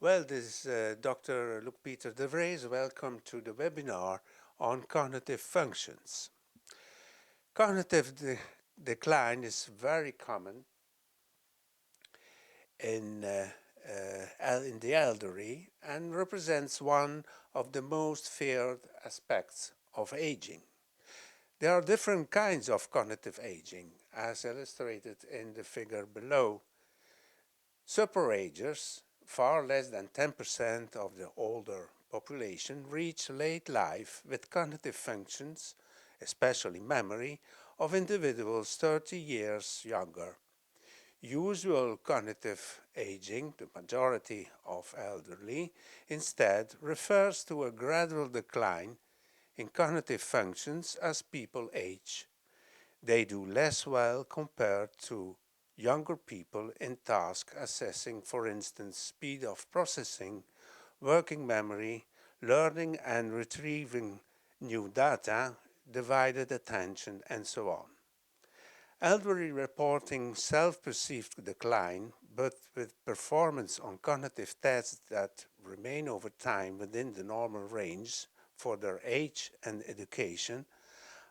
Well, this is Dr. Luc Peter de Vries. Welcome to the webinar on cognitive functions. Cognitive decline is very common in the elderly and represents one of the most feared aspects of aging. There are different kinds of cognitive aging, as illustrated in the figure below. Superagers, far less than 10% of the older population, reach late life with cognitive functions, especially memory, of individuals 30 years younger. Usual cognitive aging, the majority of elderly, instead refers to a gradual decline in cognitive functions as people age. They do less well compared to younger people in tasks assessing, for instance, speed of processing, working memory, learning and retrieving new data, divided attention, and so on. Elderly reporting self-perceived decline, but with performance on cognitive tests that remain over time within the normal range for their age and education,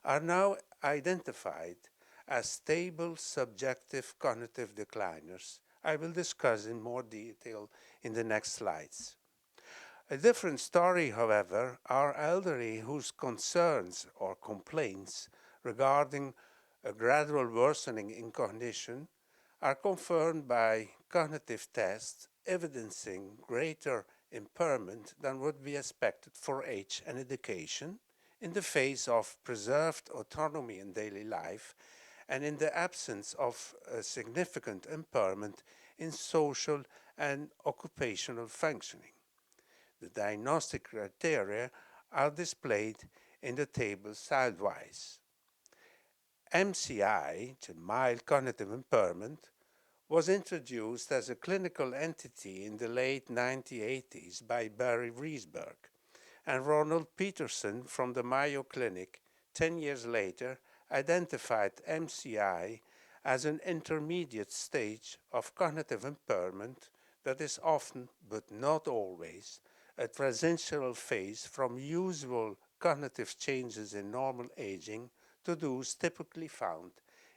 are now identified as stable subjective cognitive decliners. I will discuss in more detail in the next slides. A different story, however, are elderly whose concerns or complaints regarding a gradual worsening in cognition are confirmed by cognitive tests evidencing greater impairment than would be expected for age and education in the face of preserved autonomy in daily life and in the absence of a significant impairment in social and occupational functioning. The diagnostic criteria are displayed in the table sidewise. MCI, the mild cognitive impairment, was introduced as a clinical entity in the late 1980s by Barry Riesberg, and Ronald Peterson from the Mayo Clinic 10 years later identified MCI as an intermediate stage of cognitive impairment that is often, but not always, a transitional phase from usual cognitive changes in normal aging to those typically found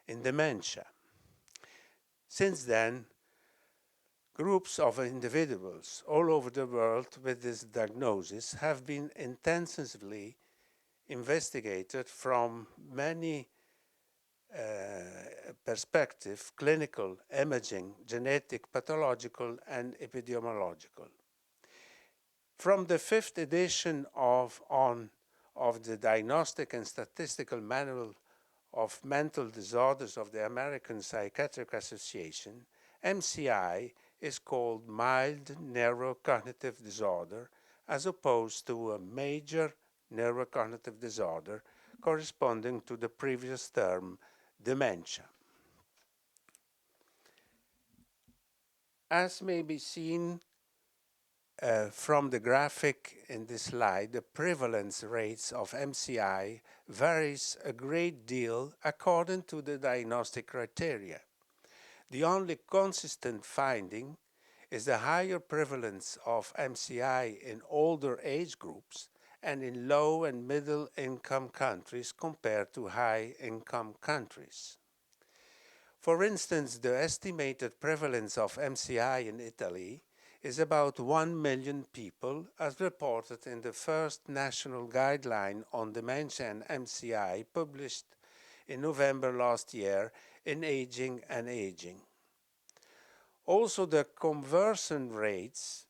in dementia. Since then, groups of individuals all over the world with this diagnosis have been intensively investigated from many perspectives: clinical, imaging, genetic, pathological, and epidemiological. From the 5th edition of the Diagnostic and Statistical Manual of Mental Disorders of the American Psychiatric Association, MCI is called mild neurocognitive disorder as opposed to a major neurocognitive disorder corresponding to the previous term, dementia. As may be seen from the graphic in this slide, the prevalence rates of MCI varies a great deal according to the diagnostic criteria. The only consistent finding is the higher prevalence of MCI in older age groups and in low and middle income countries compared to high income countries. For instance, the estimated prevalence of MCI in Italy is about 1 million people, as reported in the first national guideline on dementia and MCI published in November last year in Aging and Aging. Also, the conversion rates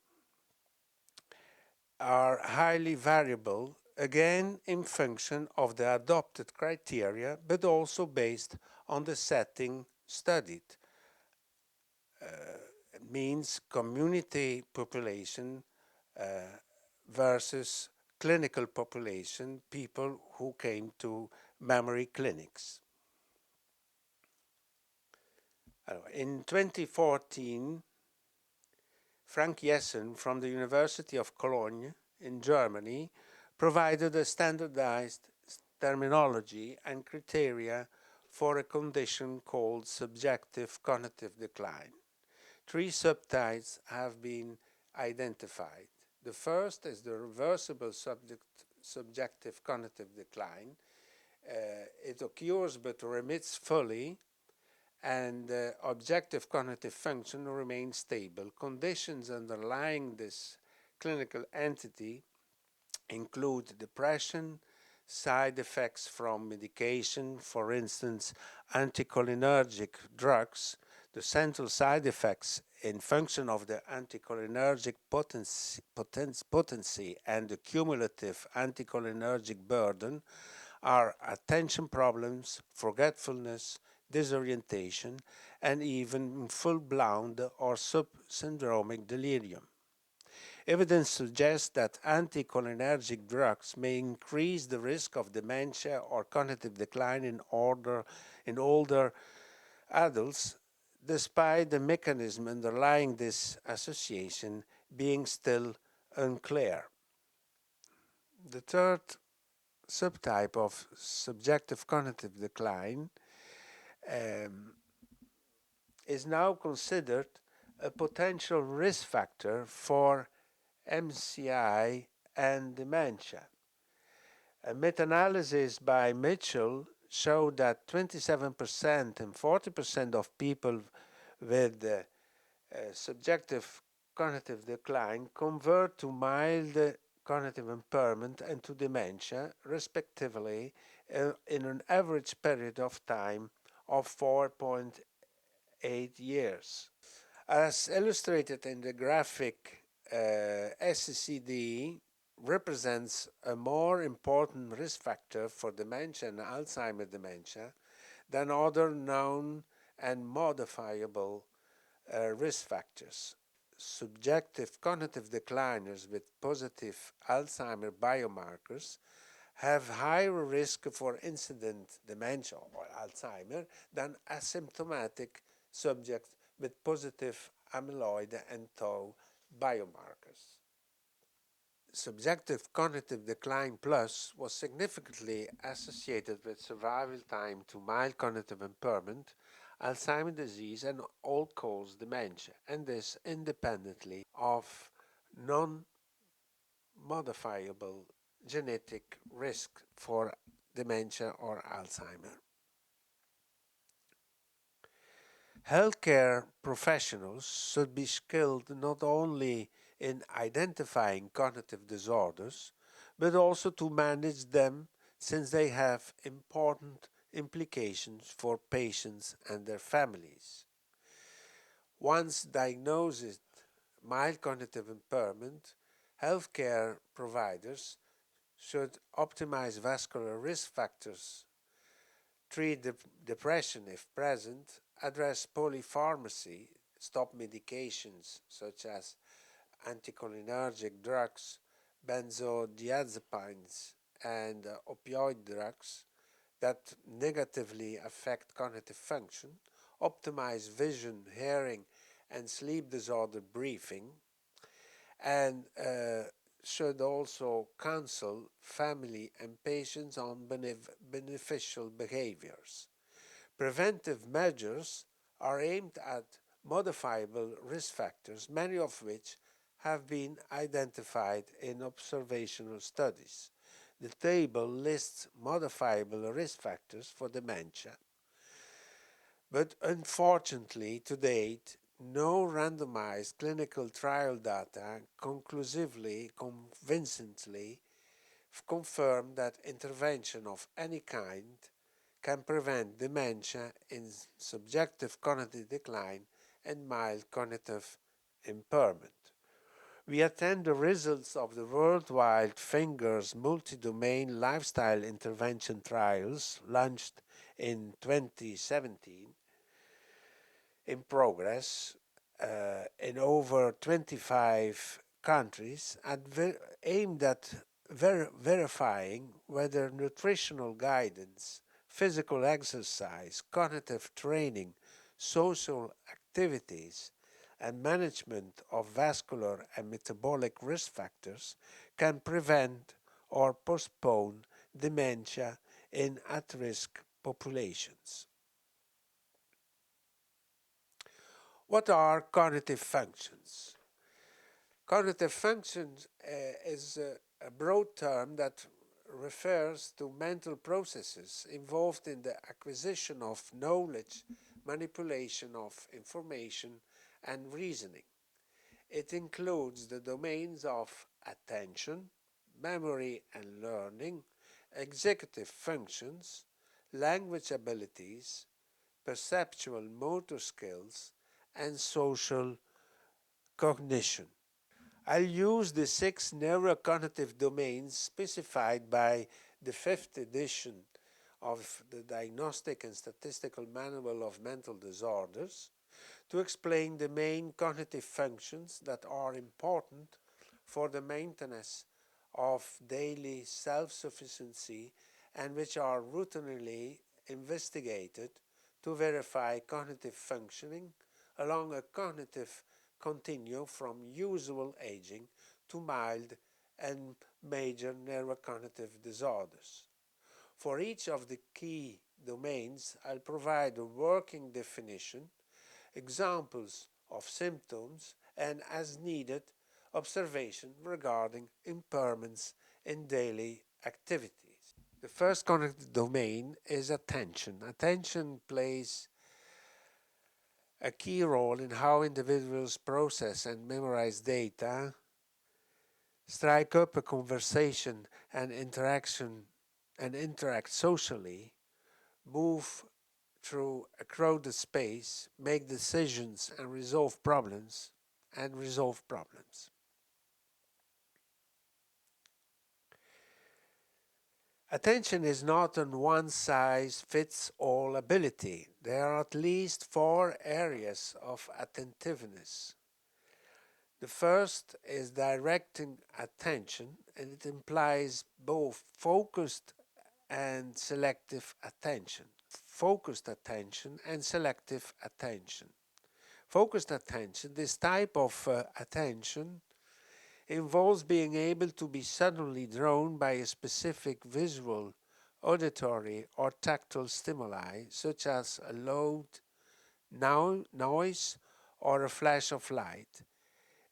are highly variable, again in function of the adopted criteria, but also based on the setting studied. Means community population versus clinical population, people who came to memory clinics. In 2014, Frank Jessen from the University of Cologne in Germany provided a standardized terminology and criteria for a condition called subjective cognitive decline. 3 subtypes have been identified. The first is the reversible subjective cognitive decline. It occurs but remits fully, and objective cognitive function remains stable. Conditions underlying this clinical entity include depression, side effects from medication, for instance, anticholinergic drugs. The central side effects in function of the anticholinergic potency and the cumulative anticholinergic burden are attention problems, forgetfulness, disorientation, and even full-blown or subsyndromic delirium. Evidence suggests that anticholinergic drugs may increase the risk of dementia or cognitive decline in older adults, despite the mechanism underlying this association being still unclear. The third subtype of subjective cognitive decline um, is now considered a potential risk factor for MCI and dementia. A meta-analysis by Mitchell showed that 27% and 40% of people with subjective cognitive decline convert to mild cognitive impairment and to dementia, respectively, in an average period of time of 4.8 years. As illustrated in the graphic, SCD represents a more important risk factor for dementia and Alzheimer's dementia than other known and modifiable risk factors. Subjective cognitive decliners with positive Alzheimer biomarkers have higher risk for incident dementia or Alzheimer than asymptomatic subjects with positive amyloid and tau biomarkers. Subjective cognitive decline plus was significantly associated with survival time to mild cognitive impairment, Alzheimer's disease, and all-cause dementia, and this independently of non-modifiable genetic risk for dementia or Alzheimer. Healthcare professionals should be skilled not only in identifying cognitive disorders, but also to manage them, since they have important implications for patients and their families. Once diagnosed mild cognitive impairment, healthcare providers should optimize vascular risk factors, treat depression if present, address polypharmacy, stop medications such as anticholinergic drugs, benzodiazepines, and opioid drugs that negatively affect cognitive function, optimize vision, hearing, and sleep disorder briefing, and should also counsel family and patients on beneficial behaviors. Preventive measures are aimed at modifiable risk factors, many of which have been identified in observational studies. The table lists modifiable risk factors for dementia, but unfortunately, to date, no randomized clinical trial data convincingly confirm that intervention of any kind can prevent dementia in subjective cognitive decline and mild cognitive impairment. We attend the results of the worldwide FINGERS multi-domain lifestyle intervention trials launched in 2017 in progress in over 25 countries and aimed at verifying whether nutritional guidance, physical exercise, cognitive training, social activities, and management of vascular and metabolic risk factors can prevent or postpone dementia in at-risk populations. What are cognitive functions? Cognitive functions is a broad term that refers to mental processes involved in the acquisition of knowledge, manipulation of information, and reasoning. It includes the domains of attention, memory and learning, executive functions, language abilities, perceptual motor skills, and social cognition. I'll use the 6 neurocognitive domains specified by the 5th edition of the Diagnostic and Statistical Manual of Mental Disorders to explain the main cognitive functions that are important for the maintenance of daily self-sufficiency and which are routinely investigated to verify cognitive functioning along a cognitive continuum from usual aging to mild and major neurocognitive disorders. For each of the key domains, I'll provide a working definition, examples of symptoms, and as needed, observation regarding impairments in daily activities. The first cognitive domain is attention. Attention plays a key role in how individuals process and memorize data, strike up a conversation and interact socially, move through a crowded space, make decisions and resolve problems. Attention is not a one-size-fits-all ability. There are at least 4 areas of attentiveness. The first is directing attention, and it implies both focused and selective attention. Focused attention and selective attention. Focused attention, this type of attention involves being able to be suddenly drawn by a specific visual, auditory, or tactile stimuli, such as a loud noise or a flash of light.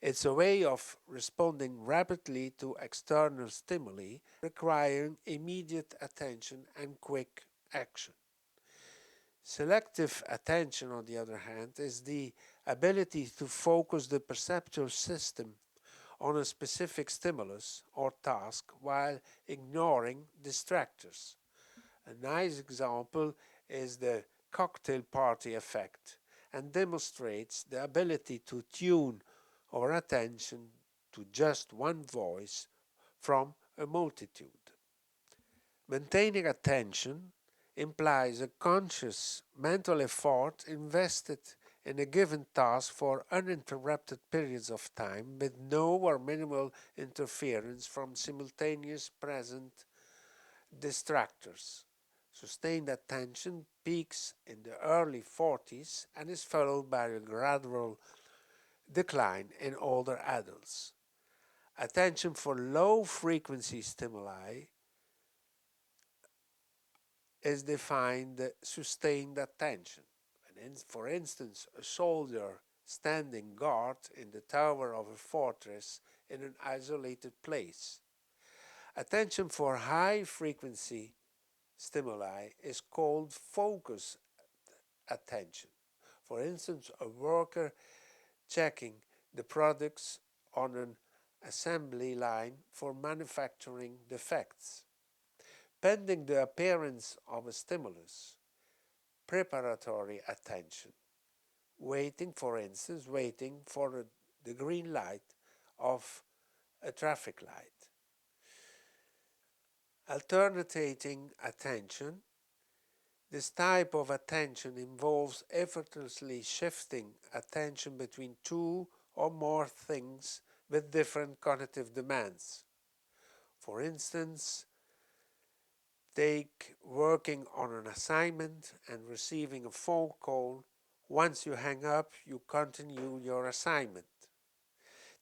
It's a way of responding rapidly to external stimuli, requiring immediate attention and quick action. Selective attention, on the other hand, is the ability to focus the perceptual system on a specific stimulus or task while ignoring distractors. A nice example is the cocktail party effect and demonstrates the ability to tune our attention to just one voice from a multitude. Maintaining attention implies a conscious mental effort invested in a given task for uninterrupted periods of time with no or minimal interference from simultaneous present distractors. Sustained attention peaks in the early 40s and is followed by a gradual decline in older adults. Attention for low frequency stimuli is defined sustained attention. For instance, a soldier standing guard in the tower of a fortress in an isolated place. Attention for high frequency stimuli is called focus attention. For instance, a worker checking the products on an assembly line for manufacturing defects. Pending the appearance of a stimulus, preparatory attention, waiting for the green light of a traffic light. Alternating attention. This type of attention involves effortlessly shifting attention between 2 or more things with different cognitive demands. For instance, take working on an assignment and receiving a phone call. Once you hang up, you continue your assignment.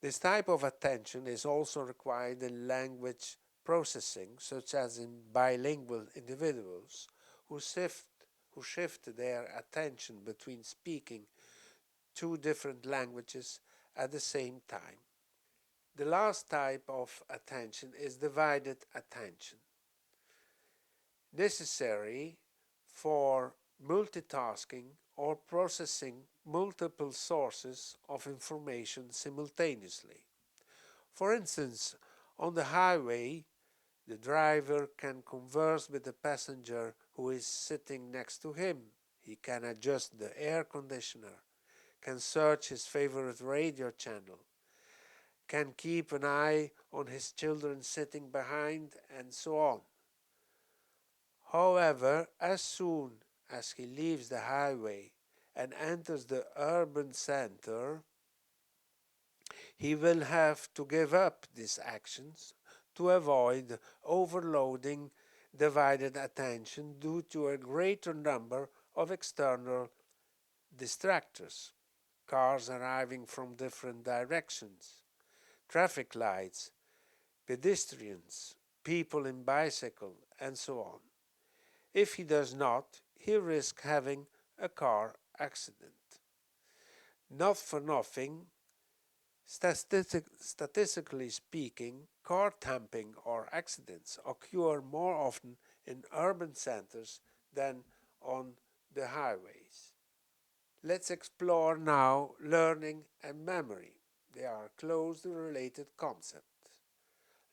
This type of attention is also required in language processing, such as in bilingual individuals who shift their attention between speaking 2 different languages at the same time. The last type of attention is divided attention, necessary for multitasking or processing multiple sources of information simultaneously. For instance, on the highway, the driver can converse with the passenger who is sitting next to him. He can adjust the air conditioner, can search his favorite radio channel, can keep an eye on his children sitting behind, and so on. However, as soon as he leaves the highway and enters the urban center, he will have to give up these actions to avoid overloading divided attention due to a greater number of external distractors, cars arriving from different directions, traffic lights, pedestrians, people in bicycle, and so on. If he does not, he risks having a car accident. Not for nothing, statistically speaking, car tamping or accidents occur more often in urban centers than on the highways. Let's explore now learning and memory. They are closely related concepts.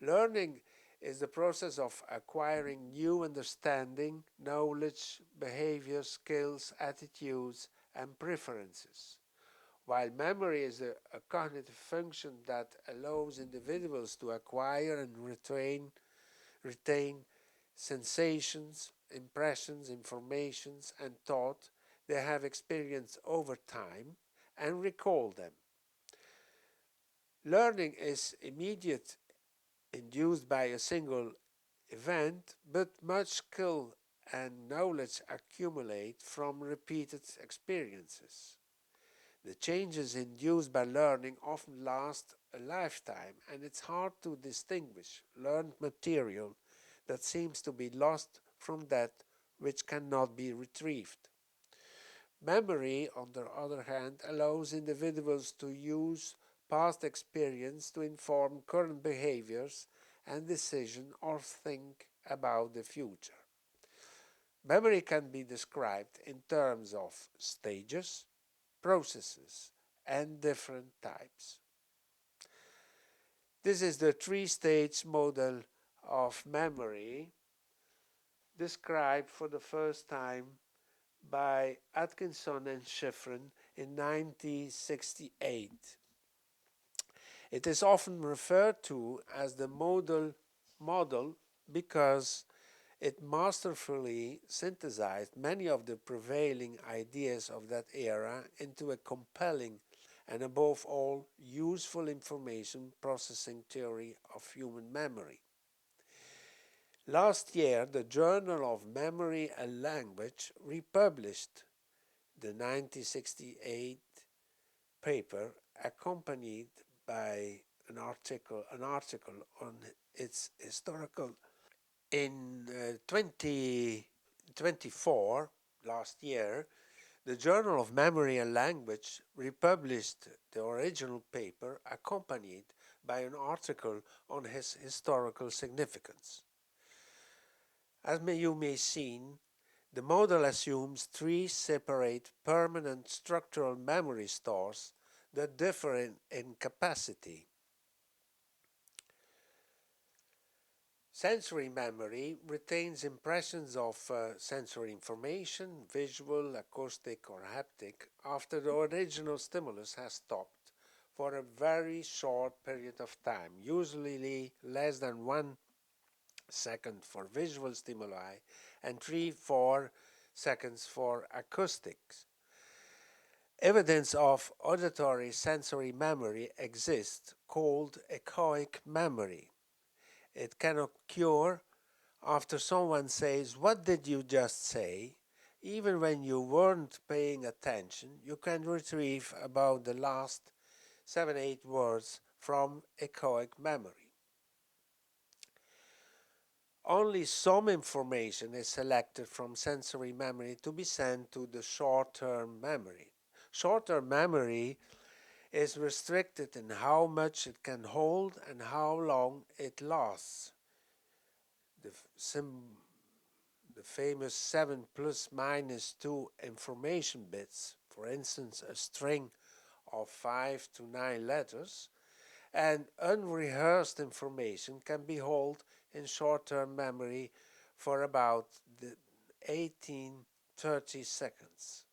Learning is the process of acquiring new understanding, knowledge, behavior, skills, attitudes, and preferences, while memory is a cognitive function that allows individuals to acquire and retain sensations, impressions, informations, and thought they have experienced over time and recall them. Learning is immediate, induced by a single event, but much skill and knowledge accumulate from repeated experiences. The changes induced by learning often last a lifetime, and it's hard to distinguish learned material that seems to be lost from that which cannot be retrieved. Memory, on the other hand, allows individuals to use past experience to inform current behaviors and decisions or think about the future. Memory can be described in terms of stages, processes, and different types. This is the three-stage model of memory described for the first time by Atkinson and Shiffrin in 1968. It is often referred to as the model because it masterfully synthesized many of the prevailing ideas of that era into a compelling and, above all, useful information processing theory of human memory. Last year, the Journal of Memory and Language republished the 1968 paper, accompanied by an article on its historical. In 2024, last year, the Journal of Memory and Language republished the original paper accompanied by an article on his historical significance. As you may see, the model assumes three separate permanent structural memory stores that differ in capacity. Sensory memory retains impressions of sensory information, visual, acoustic, or haptic, after the original stimulus has stopped for a very short period of time, usually less than 1 second for visual stimuli and 3-4 seconds for acoustics. Evidence of auditory sensory memory exists, called echoic memory. It can occur after someone says, "What did you just say?" Even when you weren't paying attention, you can retrieve about the last 7-8 words from echoic memory. Only some information is selected from sensory memory to be sent to the short-term memory. Short-term memory is restricted in how much it can hold and how long it lasts. The, the famous 7 plus minus 2 information bits, for instance, a string of 5 to 9 letters, and unrehearsed information can be held in short-term memory for about 18-30 seconds.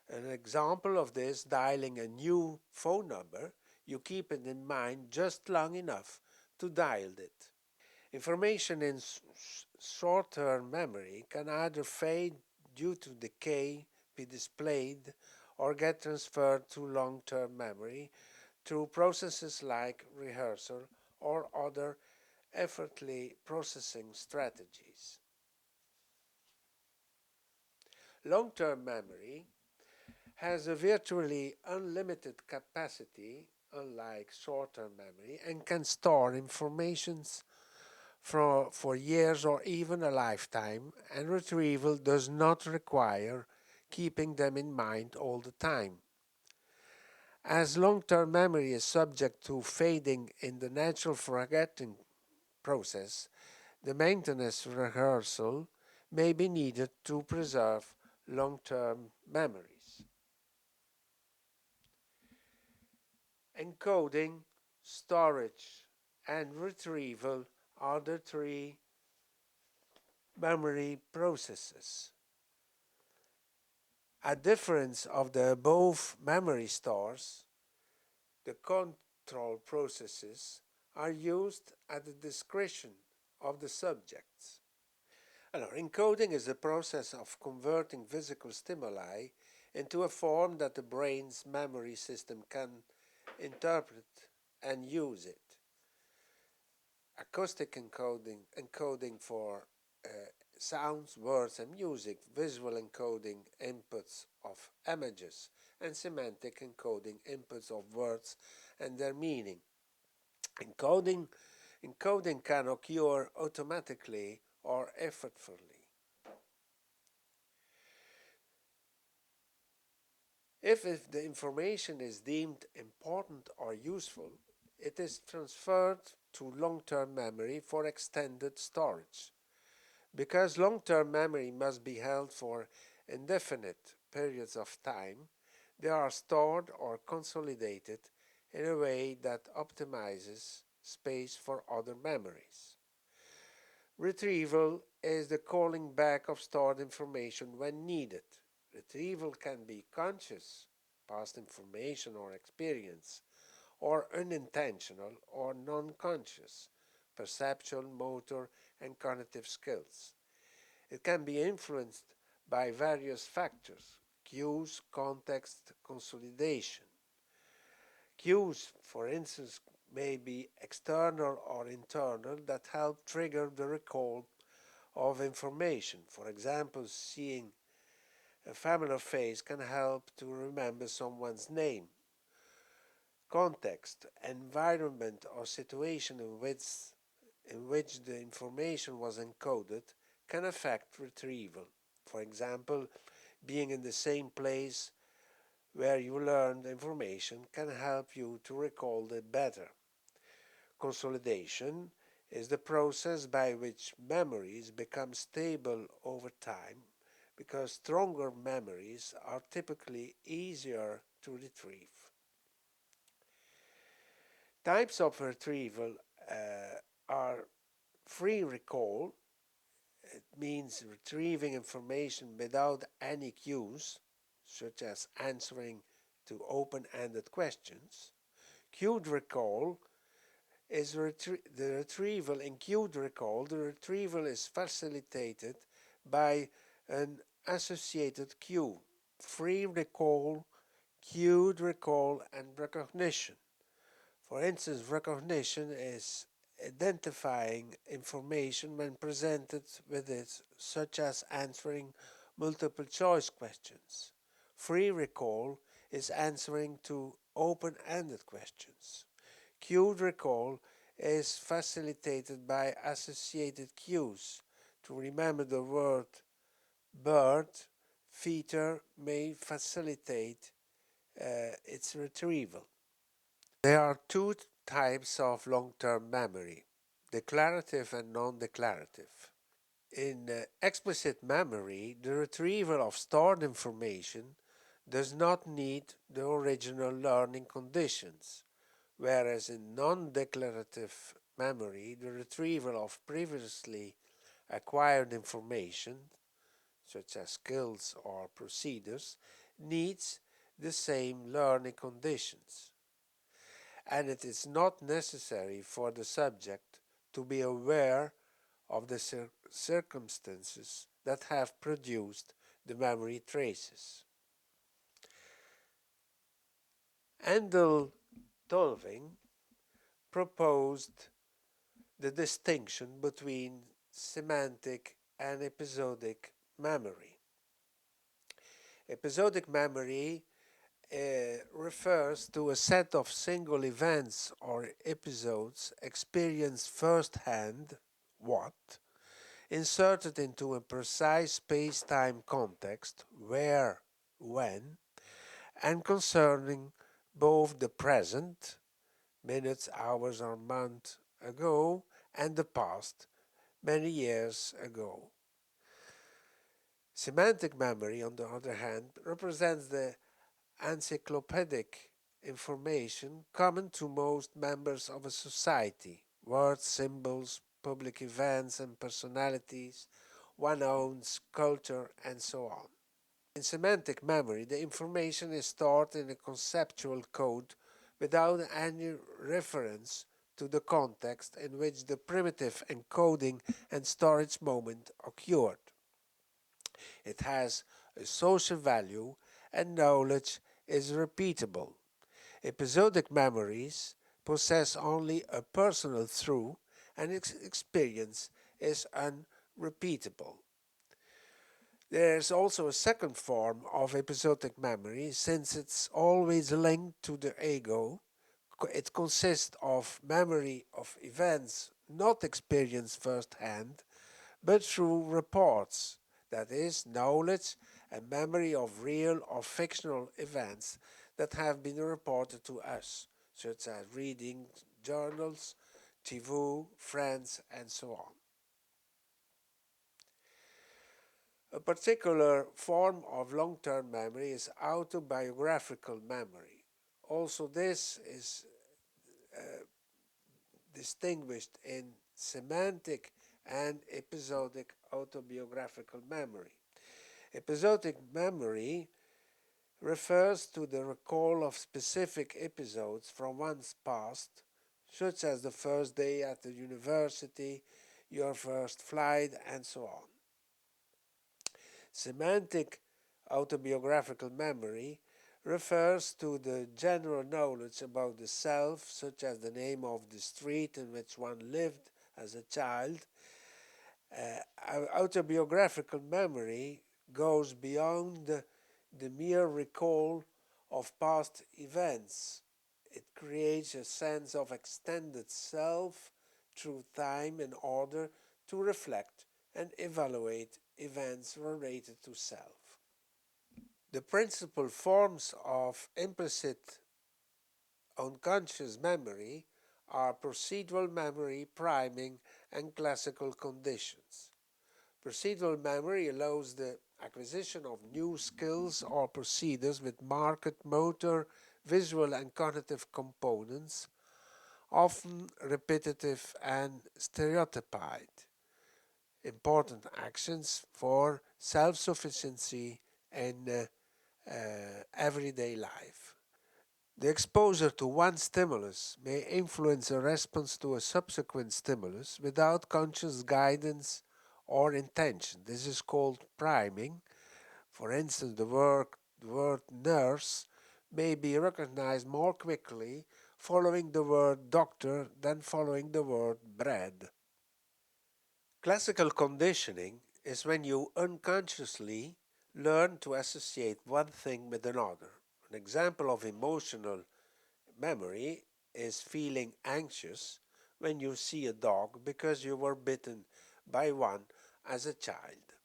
An example of this, dialing a new phone number, you keep it in mind just long enough to dial it. Information in short-term memory can either fade due to decay, be displayed, or get transferred to long-term memory through processes like rehearsal or other effortless processing strategies. Long-term memory has a virtually unlimited capacity, unlike short-term memory, and can store informations for years or even a lifetime, and retrieval does not require keeping them in mind all the time. As long-term memory is subject to fading in the natural forgetting process, the maintenance rehearsal may be needed to preserve long-term memories. Encoding, storage, and retrieval are the three memory processes. A difference of the above memory stores, the control processes are used at the discretion of the subjects. Alors, encoding is the process of converting physical stimuli into a form that the brain's memory system can interpret and use it. Acoustic encoding for sounds, words, and music, visual encoding inputs of images, and semantic encoding inputs of words and their meaning. Encoding can occur automatically or effortfully. If the information is deemed important or useful, it is transferred to long-term memory for extended storage. Because long-term memory must be held for indefinite periods of time, they are stored or consolidated in a way that optimizes space for other memories. Retrieval is the calling back of stored information when needed. Retrieval can be conscious, past information or experience, or unintentional or non-conscious, perceptual, motor, and cognitive skills. It can be influenced by various factors: cues, context, consolidation. Cues, for instance, may be external or internal that help trigger the recall of information. For example, seeing a familiar face can help to remember someone's name. Context, environment, or situation in which the information was encoded can affect retrieval. For example, being in the same place where you learned information can help you to recall it better. Consolidation is the process by which memories become stable over time, because stronger memories are typically easier to retrieve. Types of retrieval are free recall. It means retrieving information without any cues, such as answering to open-ended questions. Cued recall is the retrieval. In cued recall, the retrieval is facilitated by an associated cue. Free recall, cued recall, and recognition. For instance, recognition is identifying information when presented with it, such as answering multiple choice questions. Free recall is answering to open-ended questions. Cued recall is facilitated by associated cues. To remember the word bird, feeder may facilitate its retrieval. There are two types of long term memory: declarative and non declarative. In explicit memory, the retrieval of stored information does not need the original learning conditions, whereas in non declarative memory, the retrieval of previously acquired information, such as skills or procedures, needs the same learning conditions. And it is not necessary for the subject to be aware of the circumstances that have produced the memory traces. Endel Tolving proposed the distinction between semantic and episodic memory. Episodic memory refers to a set of single events or episodes experienced firsthand, what, inserted into a precise space-time context, where, when, and concerning both the present, minutes, hours, or months ago, and the past, many years ago. Semantic memory, on the other hand, represents the encyclopedic information common to most members of a society: words, symbols, public events, and personalities, one owns, culture, and so on. In semantic memory, the information is stored in a conceptual code without any reference to the context in which the primitive encoding and storage moment occurred. It has a social value, and knowledge is repeatable. Episodic memories possess only a personal truth, and experience is unrepeatable. There is also a second form of episodic memory, since it's always linked to the ego. It consists of memory of events not experienced firsthand, but through reports, that is, knowledge and memory of real or fictional events that have been reported to us, such as reading journals, TV, friends, and so on. A particular form of long term memory is autobiographical memory. Also, this is distinguished in semantic and episodic autobiographical memory. Episodic memory refers to the recall of specific episodes from one's past, such as the first day at the university, your first flight, and so on. Semantic autobiographical memory refers to the general knowledge about the self, such as the name of the street in which one lived as a child. Autobiographical memory goes beyond the mere recall of past events. It creates a sense of extended self through time in order to reflect and evaluate events related to self. The principal forms of implicit unconscious memory are procedural memory, priming, and classical conditions. Procedural memory allows the acquisition of new skills or procedures with marked motor, visual, and cognitive components, often repetitive and stereotyped. Important actions for self-sufficiency in everyday life. The exposure to one stimulus may influence a response to a subsequent stimulus without conscious guidance or intention. This is called priming. For instance, the word nurse may be recognized more quickly following the word doctor than following the word bread. Classical conditioning is when you unconsciously learn to associate one thing with another. An example of emotional memory is feeling anxious when you see a dog because you were bitten by one as a child.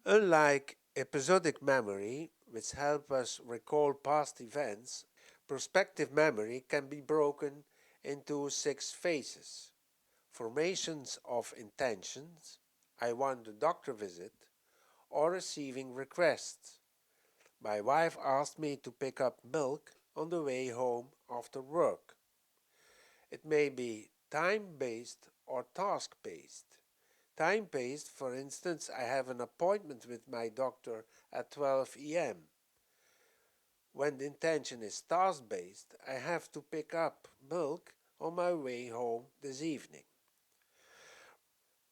Unlike episodic memory, which help us recall past events, Prospective memory can be broken into 6 phases: formations of intentions, I want a doctor visit, or receiving requests. My wife asked me to pick up milk on the way home after work. It may be time based or task based. Time based, for instance, I have an appointment with my doctor at 12 a.m. When the intention is task based, I have to pick up milk on my way home this evening.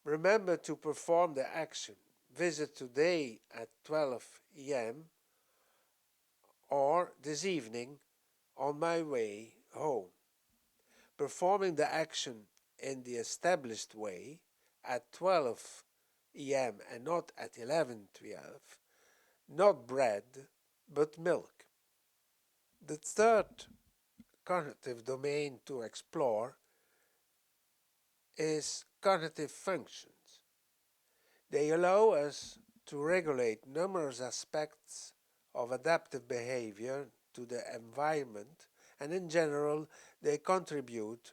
Remember to perform the action. Visit today at 12 a.m. or this evening on my way home. Performing the action in the established way at 12 a.m. and not at 11:12, not bread, but milk. The third cognitive domain to explore is cognitive functions. They allow us to regulate numerous aspects of adaptive behavior to the environment, and in general, they contribute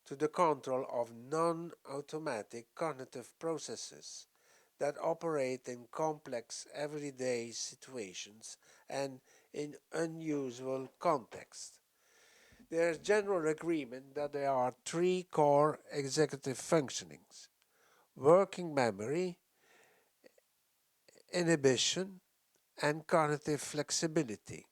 to the control of non-automatic cognitive processes that operate in complex everyday situations and in unusual contexts. There is general agreement that there are 3 core executive functionings: working memory, inhibition, and cognitive flexibility.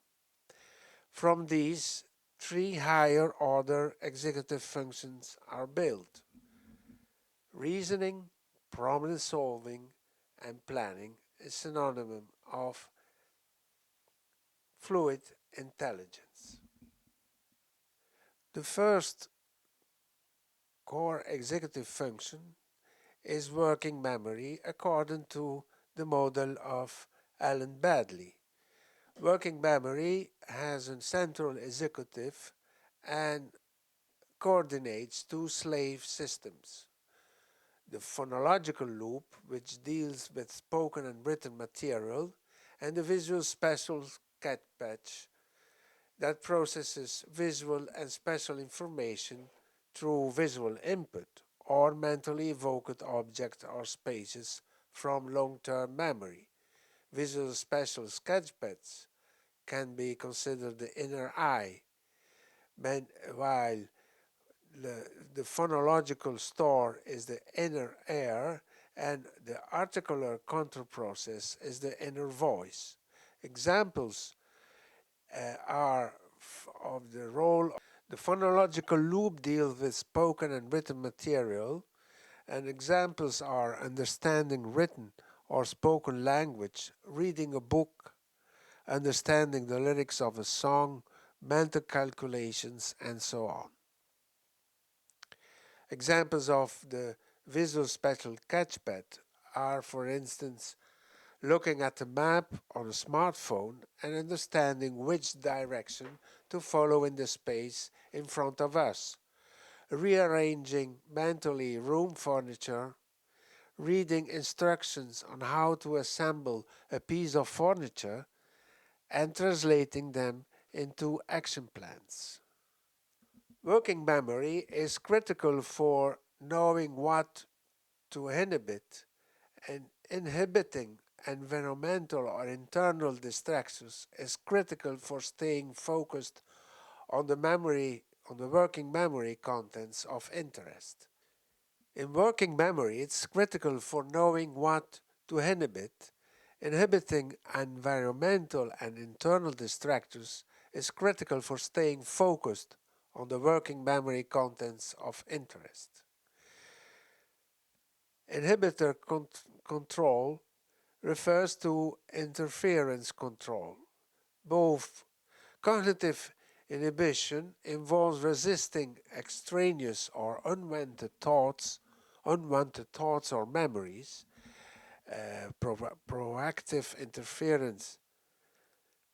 From these, 3 higher order executive functions are built: reasoning, problem solving, and planning is synonym of fluid intelligence. The first core executive function is working memory according to the model of Alan Badley. Working memory has a central executive and coordinates 2 slave systems: the phonological loop, which deals with spoken and written material, and the visual spatial sketch that processes visual and spatial information through visual input or mentally evoked objects or spaces from long-term memory. Visual spatial sketchpads can be considered the inner eye, while the phonological store is the inner ear, and the articular control process is the inner voice. Examples are of the role. The phonological loop deals with spoken and written material, and examples are understanding written or spoken language, reading a book, understanding the lyrics of a song, mental calculations, and so on. Examples of the visual spatial sketchpad are, for instance, looking at a map on a smartphone and understanding which direction to follow in the space in front of us, rearranging mentally room furniture, reading instructions on how to assemble a piece of furniture, and translating them into action plans. Working memory is critical for knowing what to inhibit, and inhibiting environmental or internal distractions is critical for staying focused on the working memory contents of interest. In working memory, it's critical for knowing what to inhibit. Inhibiting environmental and internal distractors is critical for staying focused on the working memory contents of interest. Inhibitor control refers to interference control. Both cognitive inhibition involves resisting extraneous or unwanted thoughts or memories. Proactive interference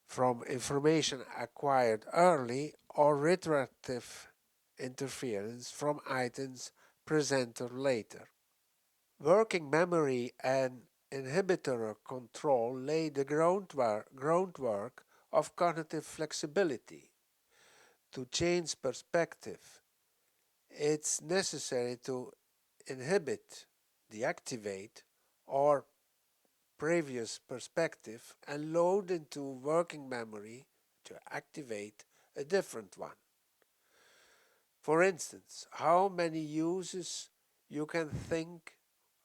from information acquired early, or retroactive interference from items presented later. Working memory and inhibitor control lay the groundwork of cognitive flexibility. To change perspective, it's necessary to inhibit, deactivate, or previous perspective and load into working memory to activate a different one. For instance, how many uses you can think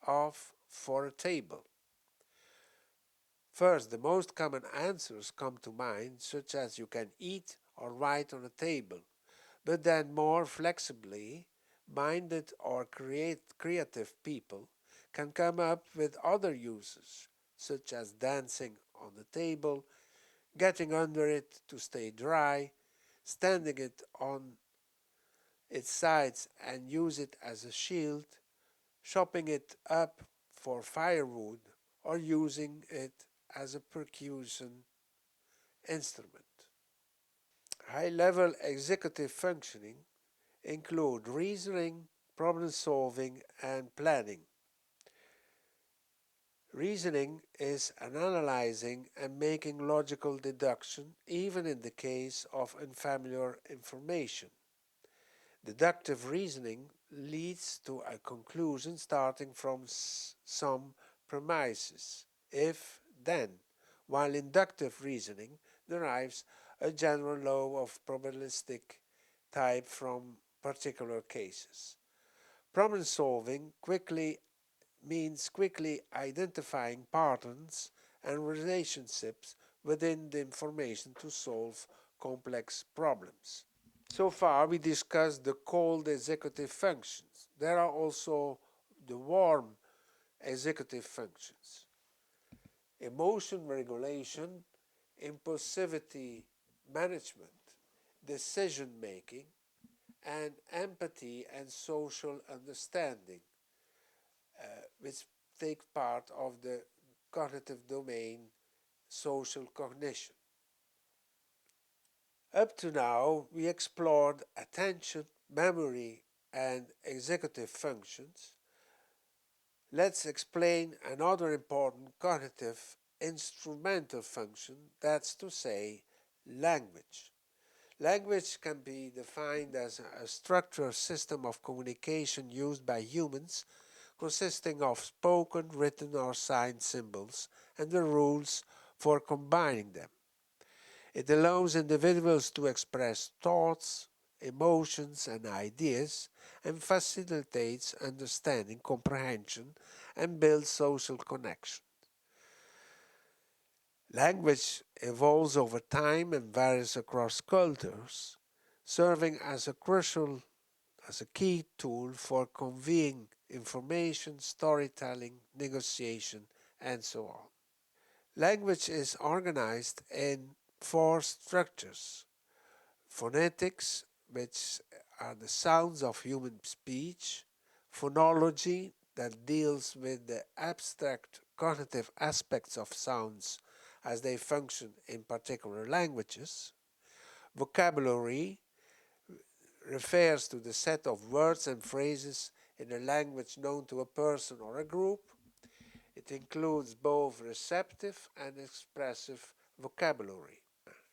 of for a table. First, the most common answers come to mind, such as you can eat or write on a table, but then more flexibly minded or creative people can come up with other uses, such as dancing on the table, getting under it to stay dry, standing it on its sides and use it as a shield, chopping it up for firewood, or using it as a percussion instrument. High-level executive functioning include reasoning, problem solving, and planning. Reasoning is analyzing and making logical deduction even in the case of unfamiliar information. Deductive reasoning leads to a conclusion starting from some premises, if then, while inductive reasoning derives a general law of probabilistic type from particular cases. Problem solving means quickly identifying patterns and relationships within the information to solve complex problems. So far, we discussed the cold executive functions. There are also the warm executive functions: emotion regulation, impulsivity management, decision making, and empathy and social understanding, which take part of the cognitive domain, social cognition. Up to now, we explored attention, memory, and executive functions. Let's explain another important cognitive instrumental function, that's to say, language. Language can be defined as a structured system of communication used by humans consisting of spoken, written, or signed symbols and the rules for combining them. It allows individuals to express thoughts, emotions, and ideas, and facilitates understanding, comprehension, and builds social connection. Language evolves over time and varies across cultures, serving as a key tool for conveying information, storytelling, negotiation, and so on. Language is organized in four structures: phonetics, which are the sounds of human speech; phonology, that deals with the abstract cognitive aspects of sounds as they function in particular languages; vocabulary refers to the set of words and phrases in a language known to a person or a group. It includes both receptive and expressive vocabulary.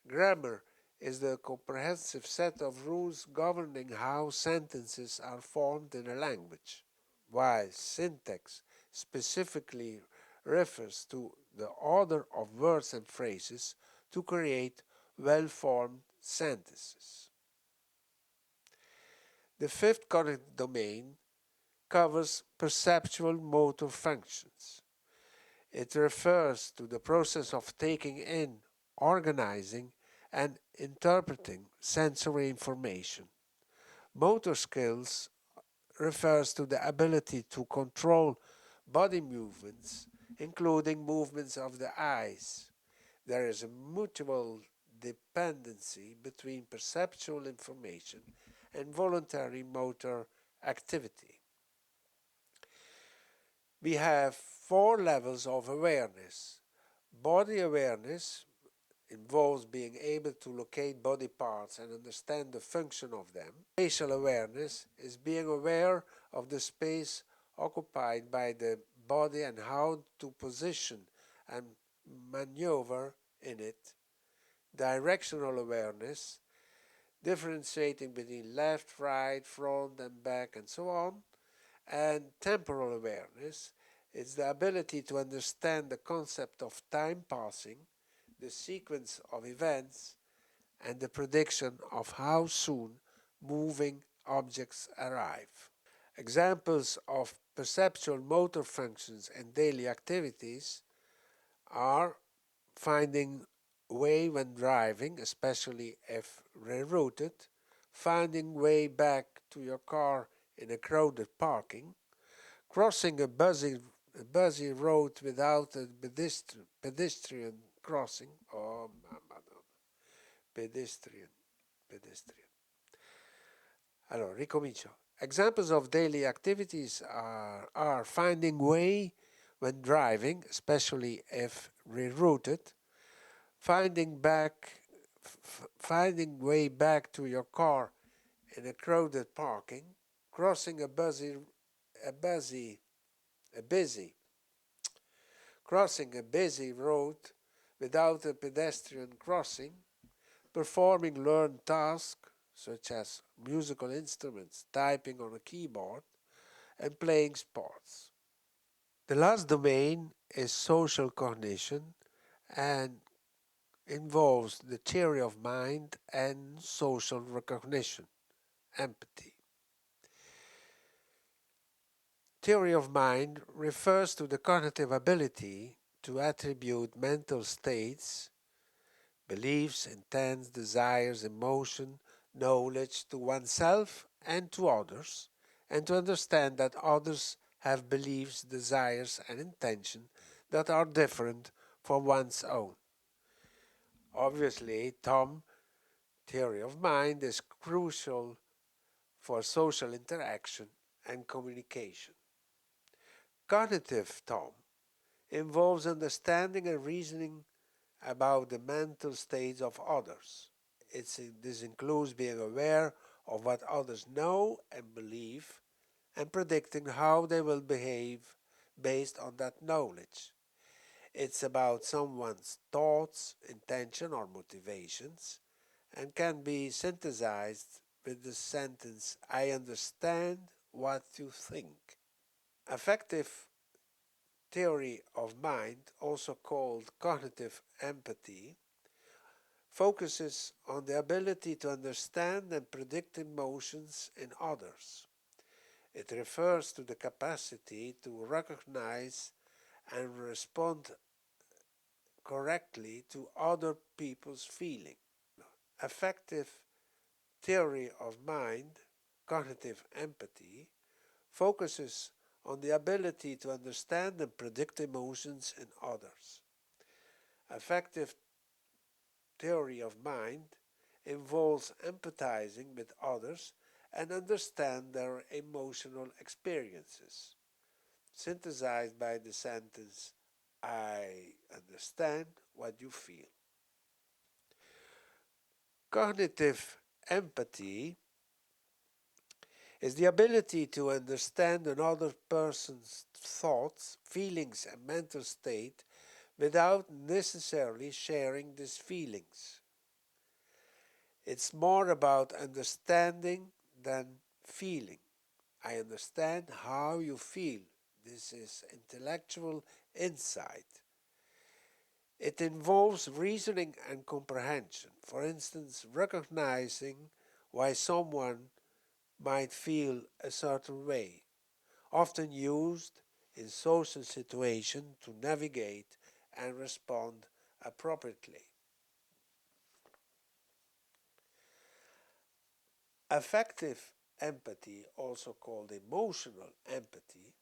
Grammar is the comprehensive set of rules governing how sentences are formed in a language, while syntax specifically refers to the order of words and phrases to create well-formed sentences. The fifth cognitive domain covers perceptual motor functions. It refers to the process of taking in, organizing, and interpreting sensory information. Motor skills refers to the ability to control body movements, including movements of the eyes. There is a mutual dependency between perceptual information and voluntary motor activity. We have four levels of awareness. Body awareness involves being able to locate body parts and understand the function of them. Spatial awareness is being aware of the space occupied by the body and how to position and maneuver in it. Directional awareness differentiating between left, right, front, and back, and so on. And temporal awareness is the ability to understand the concept of time passing, the sequence of events, and the prediction of how soon moving objects arrive. Examples of perceptual motor functions and daily activities are finding way when driving, especially if rerouted, finding way back to your car in a crowded parking, crossing a busy road without a pedestrian crossing, or pedestrian, pedestrian. Allora, ricomincio. Examples of daily activities are finding way when driving, especially if rerouted, finding back, finding way back to your car in a crowded parking, crossing a busy, a busy, crossing a busy road without a pedestrian crossing, performing learned tasks such as musical instruments, typing on a keyboard, and playing sports. The last domain is social cognition and involves the theory of mind and social recognition, empathy. Theory of mind refers to the cognitive ability to attribute mental states, beliefs, intents, desires, emotion, knowledge to oneself and to others, and to understand that others have beliefs, desires, and intentions that are different from one's own. Obviously, Tom, theory of mind is crucial for social interaction and communication. Cognitive Tom involves understanding and reasoning about the mental states of others. This includes being aware of what others know and believe and predicting how they will behave based on that knowledge. It's about someone's thoughts, intention, or motivations and can be synthesized with the sentence, I understand what you think. Affective theory of mind, also called cognitive empathy, focuses on the ability to understand and predict emotions in others. It refers to the capacity to recognize and respond correctly to other people's feelings. Affective theory of mind, cognitive empathy, focuses on the ability to understand and predict emotions in others. Affective theory of mind involves empathizing with others and understand their emotional experiences, synthesized by the sentence, I understand what you feel. Cognitive empathy is the ability to understand another person's thoughts, feelings, and mental state without necessarily sharing these feelings. It's more about understanding than feeling. I understand how you feel. This is intellectual insight. It involves reasoning and comprehension. For instance, recognizing why someone might feel a certain way, often used in social situations to navigate and respond appropriately. Affective empathy, also called emotional empathy,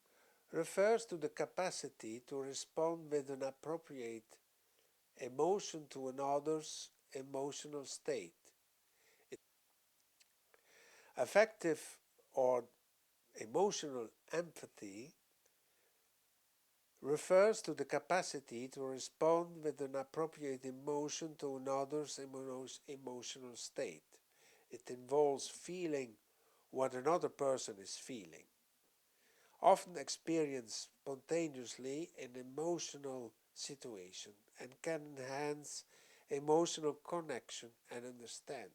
refers to the capacity to respond with an appropriate emotion to another's emotional state. Affective or emotional empathy refers to the capacity to respond with an appropriate emotion to another's emotional state. It involves feeling what another person is feeling, often experienced spontaneously in emotional situation and can enhance emotional connection and understanding.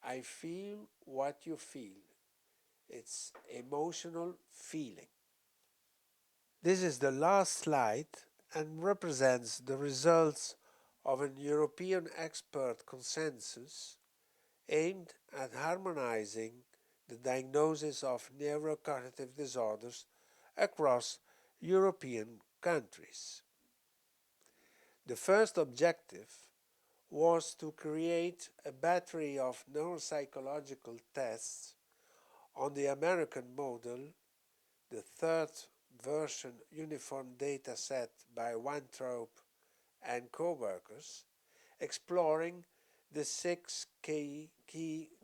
I feel what you feel. It's emotional feeling. This is the last slide and represents the results of an European expert consensus aimed at harmonizing the diagnosis of neurocognitive disorders across European countries. The first objective was to create a battery of neuropsychological tests on the American model, the third version uniform data set by Weintraub and co-workers, exploring the six key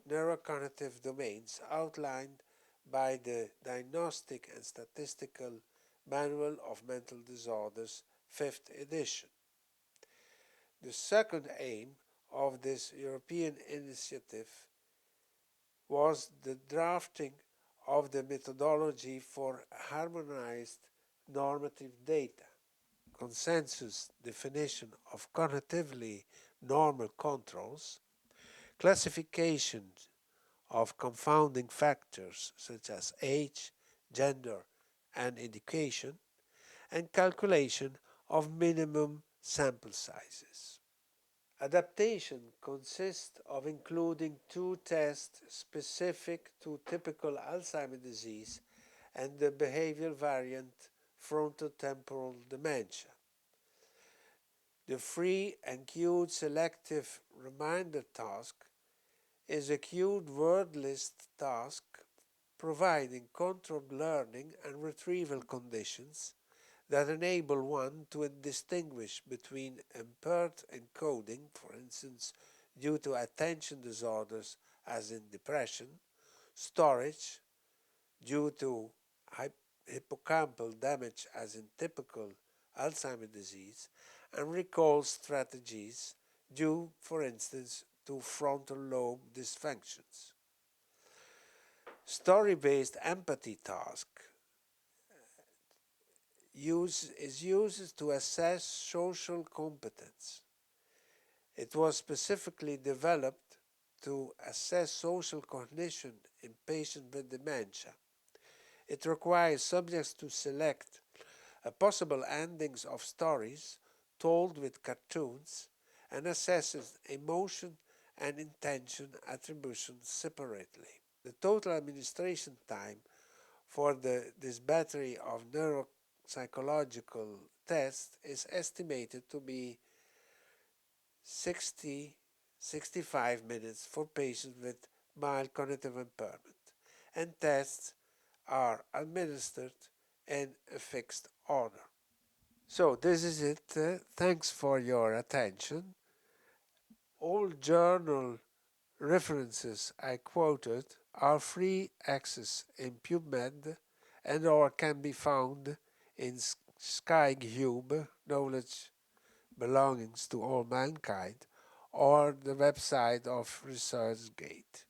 neurocognitive domains outlined by the Diagnostic and Statistical Manual of Mental Disorders, 5th edition. The second aim of this European initiative was the drafting of the methodology for harmonized normative data, consensus definition of cognitively normal controls, classification of confounding factors such as age, gender, and education, and calculation of minimum sample sizes. Adaptation consists of including two tests specific to typical Alzheimer's disease and the behavioral variant frontotemporal dementia. The free and cued selective reminder task is a cued word list task providing controlled learning and retrieval conditions that enable one to distinguish between impaired encoding, for instance, due to attention disorders as in depression, storage due to hippocampal damage as in typical Alzheimer's disease, and recall strategies due, for instance, to frontal lobe dysfunctions. Story-based empathy task is used to assess social competence. It was specifically developed to assess social cognition in patients with dementia. It requires subjects to select possible endings of stories told with cartoons and assesses emotion and intention attribution separately. The total administration time for this battery of neuropsychological tests is estimated to be 60-65 minutes for patients with mild cognitive impairment, and tests are administered in a fixed order. So this is it. Thanks for your attention. All journal references I quoted are free access in PubMed and or can be found in SkyCube, Knowledge Belongings to All Mankind, or the website of ResearchGate.